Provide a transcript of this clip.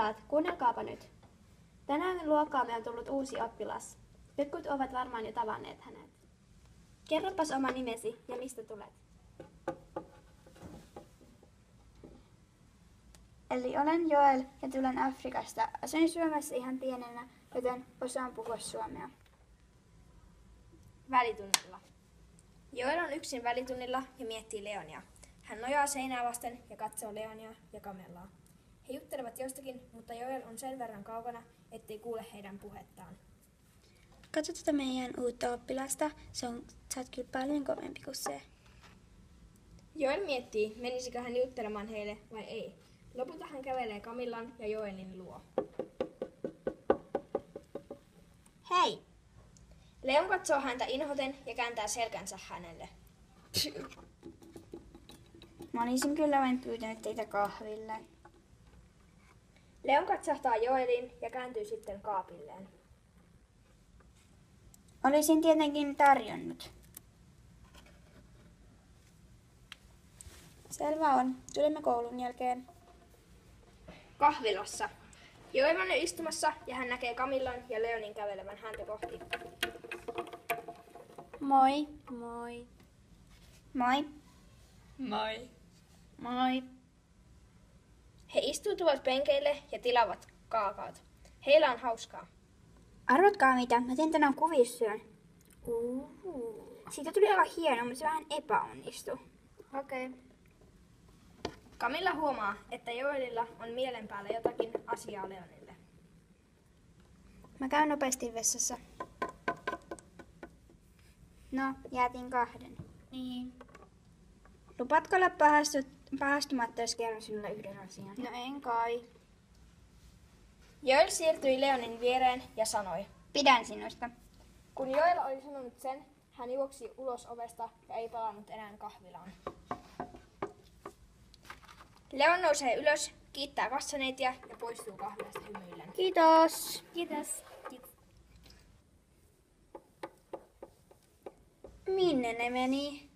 Oppilaat, kuunnelkaapa nyt. Tänään luokkaamme on tullut uusi oppilas. Jotkut ovat varmaan jo tavanneet hänet. Kerropas oma nimesi ja mistä tulet. Eli olen Joel ja tulen Afrikasta. Asuin Suomessa ihan pienenä, joten osaan puhua suomea. Välitunnilla. Joel on yksin välitunnilla ja miettii Leonia. Hän nojaa seinää vasten ja katsoo Leonia ja Kamellaa. He juttelevat jostakin, mutta Joel on sen verran kaukana, ettei kuule heidän puhettaan. Katso tätä meidän uutta oppilasta. Sä oot kyllä paljon kovempi kuin se. Joel miettii, menisikö hän juttelemaan heille vai ei. Lopulta hän kävelee Kamillan ja Joelin luo. Hei! Leon katsoo häntä inhoten ja kääntää selkänsä hänelle. Mä olisin kyllä vain pyytänyt teitä kahville. Leon katsahtaa Joelin ja kääntyy sitten kaapilleen. Olisin tietenkin tarjonnut. Selvä on. Tulemme koulun jälkeen. Kahvilassa. Joel on istumassa ja hän näkee Kamillan ja Leonin kävelevän häntä kohti. Moi. Moi. Moi. Moi. Moi. He istuutuvat penkeille ja tilaavat kaakaot. Heillä on hauskaa. Arvatkaa mitä, mä teen tänään kuvissyön. Siitä tuli aika hieno, mutta se vähän epäonnistui. Okei. Kamilla huomaa, että Joelilla on mielen päällä jotakin asiaa Leonille. Mä käyn nopeasti vessassa. No, jäätiin 2. Niin. Lupaatko olla pahastumatta, jos kerron sinulle yhden asian? No en kai. Joel siirtyi Leonin viereen ja sanoi. Pidän sinusta. Kun Joel oli sanonut sen, hän juoksi ulos ovesta ja ei palannut enää kahvilaan. Leon nousee ylös, kiittää kassaneitiä ja poistuu kahvilasta hymyillen. Kiitos. Kiitos. Minne ne meni?